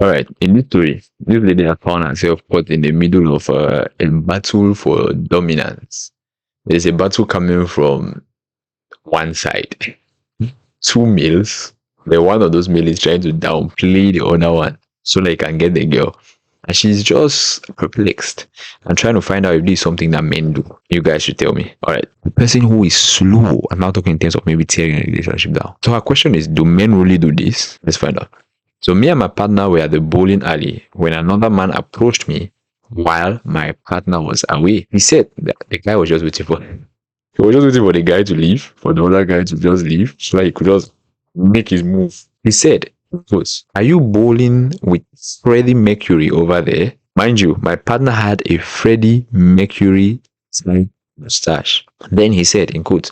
All right, in this story, this lady has found herself caught in the middle of a battle for dominance. There's a battle coming from one side. Two males. The one of those males is trying to downplay the other one so that he can get the girl. And she's just perplexed and trying to find out if this is something that men do. You guys should tell me. All right. The person who is slow, I'm not talking in terms of maybe tearing a relationship down. So her question is, do men really do this? Let's find out. So me and my partner were at the bowling alley when another man approached me while my partner was away. He said that the guy was just waiting for he was just waiting for the guy to leave, for the other guy to just leave, so that he could just make his move. He said, are you bowling with Freddie Mercury over there? Mind you, my partner had a Freddie Mercury mustache. Then he said, in quotes,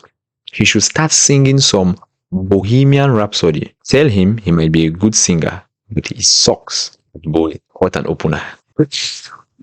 he should start singing some Bohemian Rhapsody. Tell him he might be a good singer, but he sucks at bowling. What an opener.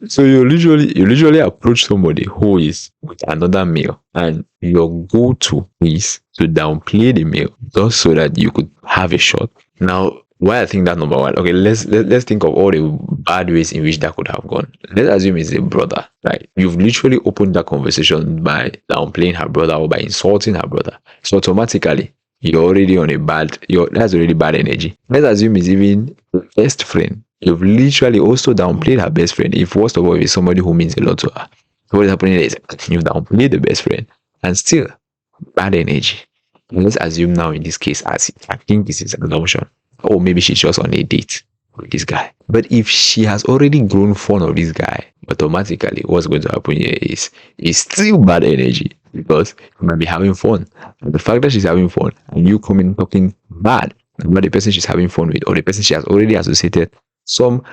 So you literally approach somebody who is with another male, and your go-to is to downplay the male just so that you could have a shot. Now, why I think that number one? Okay, let's think of all the bad ways in which that could have gone. Let's assume it's a brother, right? You've literally opened that conversation by downplaying her brother or by insulting her brother. So automatically you're already on that's already bad energy. Let's assume it's even the best friend. You've literally also downplayed her best friend. If first of all, it's somebody who means a lot to her. So what is happening is you've downplayed the best friend and still bad energy. And let's assume now in this case, as I think this is an assumption, or maybe she's just on a date with this guy. But if she has already grown fond of this guy, automatically what's going to happen here is still bad energy because you might be having fun. And the fact that she's having fun and you come in talking bad about the person she's having fun with or the person she has already associated some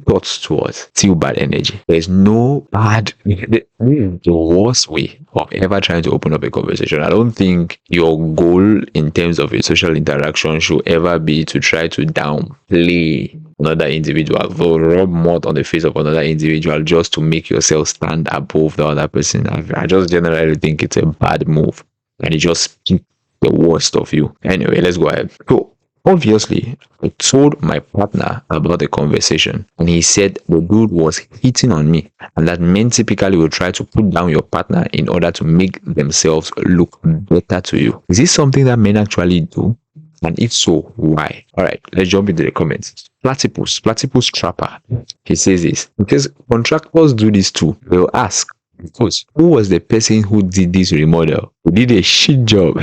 thoughts towards, still bad energy. There's no bad, the worst way of ever trying to open up a conversation. I don't think your goal in terms of a social interaction should ever be to try to downplay another individual or rub mud on the face of another individual just to make yourself stand above the other person. I just generally think it's a bad move and it just speaks the worst of you. Anyway, let's go ahead. So obviously, I told my partner about the conversation and he said the dude was hitting on me and that men typically will try to put down your partner in order to make themselves look better to you. Is this something that men actually do? And if so, why? Alright, let's jump into the comments. Platypus Trapper. He says this because contractors do this too. They'll ask, because who was the person who did this remodel? Who did a shit job?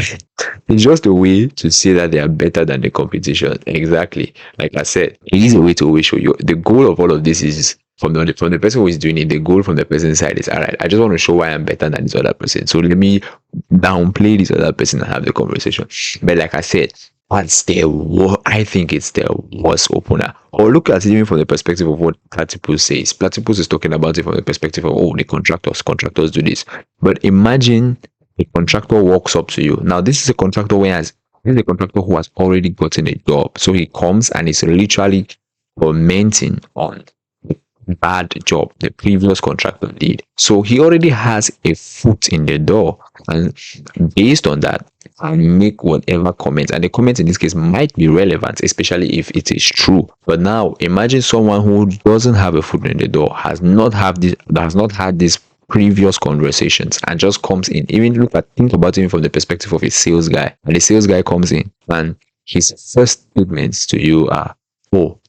It's just a way to say that they are better than the competition. Exactly. Like I said, it is a way to always show you. The goal of all of this is from the person who is doing it, the goal from the person's side is, all right, I just want to show why I'm better than this other person. So let me downplay this other person and have the conversation. But like I said, I think it's the worst opener. Or look at it even from the perspective of what Platypus says. Platypus is talking about it from the perspective of, the contractors do this. But imagine a contractor walks up to you. Now, this is a contractor who has already gotten a job. So he comes and is literally commenting on the bad job the previous contractor did. So he already has a foot in the door. And based on that, I make whatever comments, and the comments in this case might be relevant, especially if it is true. But now imagine someone who doesn't have a foot in the door, has not had these previous conversations, and just comes in. Think about it from the perspective of a sales guy, and the sales guy comes in and his first statements to you are, oh,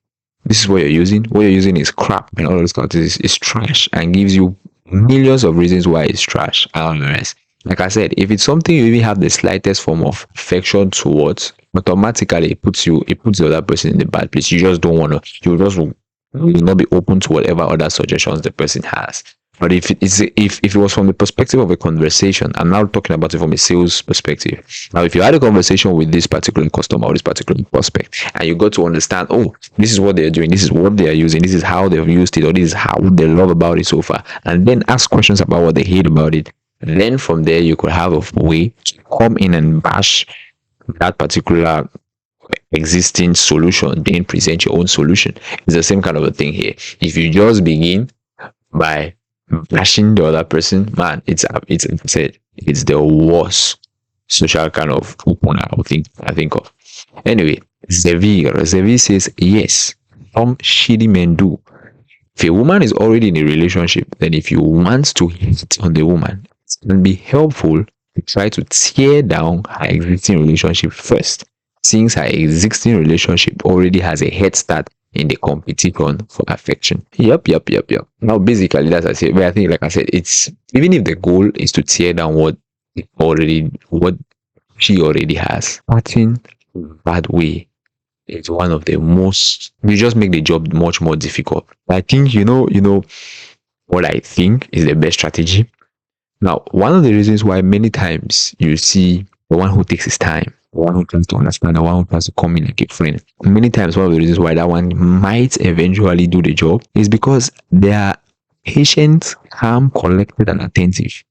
this is what you're using. What you're using is crap, and all this kind of things is trash, and gives you millions of reasons why it's trash and all the rest. Like I said, if it's something you even have the slightest form of affection towards, automatically it puts the other person in the bad place. You just don't want to. You just will not be open to whatever other suggestions the person has. But if it was from the perspective of a conversation, I'm now talking about it from a sales perspective. Now, if you had a conversation with this particular customer or this particular prospect, and you got to understand, oh, this is what they're doing, this is what they are using, this is how they've used it, or this is how they love about it so far, and then ask questions about what they hate about it. Then from there, you could have a way to come in and bash that particular existing solution, then present your own solution. It's the same kind of a thing here. If you just begin by bashing the other person, man, it's the worst social kind of opener I think of. Anyway, Zevi says yes. some shitty men do. If a woman is already in a relationship, then if you want to hit on the woman, it can be helpful to try to tear down her existing relationship first, since her existing relationship already has a head start in the competition for affection. Yep. Now, basically, that's I said. But I think, like I said, it's even if the goal is to tear down what she already has, starting that way is one of the most. You just make the job much more difficult. I think what I think is the best strategy. Now, one of the reasons why many times you see the one who takes his time, the one who tries to understand, the one who tries to come in like a friend, many times one of the reasons why that one might eventually do the job is because they are patient, calm, collected, and attentive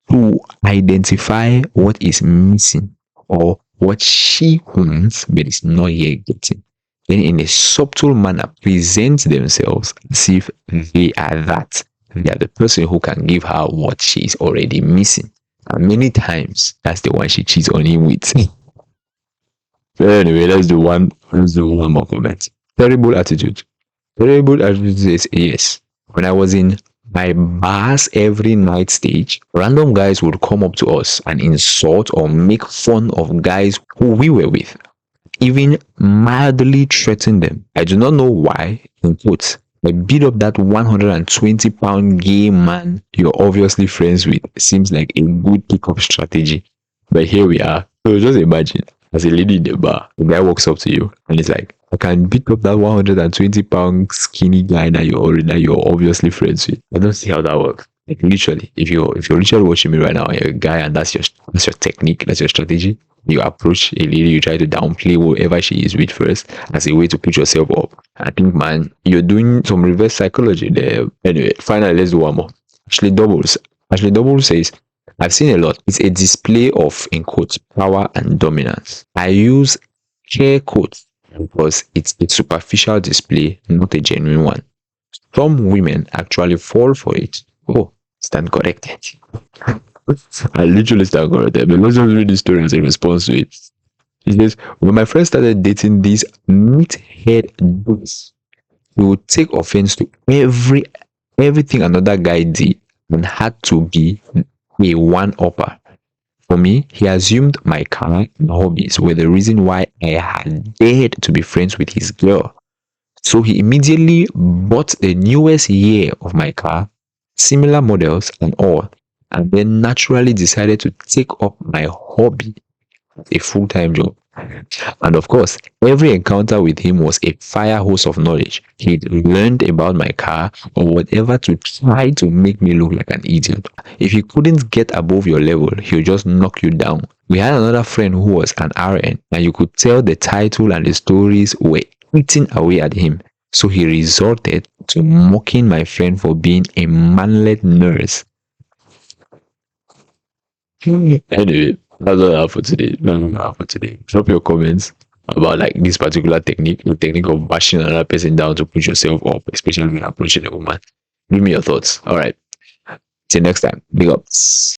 to identify what is missing or what she wants but is not yet getting. Then, in a subtle manner, present themselves as if they are that. They are the person who can give her what she is already missing. And many times, that's the one she cheats on him with. So anyway, let's do one more comment. Terrible attitude. Terrible attitude says yes. When I was in my bars every night stage, random guys would come up to us and insult or make fun of guys who we were with, even mildly threaten them. I do not know why, in quotes, I beat up that 120-pound gay man you're obviously friends with. Seems like a good pickup strategy. But here we are. So just imagine, as a lady in the bar, the guy walks up to you and he's like, I can beat up that 120-pound skinny guy that you're obviously friends with. I don't see how that works. Like literally, if you're literally watching me right now, you're a guy and that's your technique, that's your strategy. You approach a lady, you try to downplay whoever she is with first as a way to put yourself up. I think, man, you're doing some reverse psychology there. Anyway, finally, let's do one more. Ashley Doubles. Ashley Doubles says, I've seen a lot. It's a display of, in quotes, power and dominance. I use air quotes because it's a superficial display, not a genuine one. Some women actually fall for it. Oh, stand corrected. I literally stand corrected. But let's just read the story as a response to it. He says, when my friend started dating these meathead dudes, he would take offense to everything another guy did and had to be a one-upper. For me, he assumed my car and hobbies were the reason why I had dared to be friends with his girl. So he immediately bought the newest year of my car, similar models and all, and then naturally decided to take up my hobby as a full-time job. And of course, every encounter with him was a fire hose of knowledge. He'd learned about my car or whatever to try to make me look like an idiot. If he couldn't get above your level, he'll just knock you down. We had another friend who was an RN, and you could tell the title and the stories were eating away at him. So he resorted to mocking my friend for being a manlet nurse. Anyway, that's all I have for today. Drop your comments about like this particular technique, the technique of bashing another person down to push yourself up, especially when approaching a woman. Give me your thoughts. All right. Till next time. Big ups.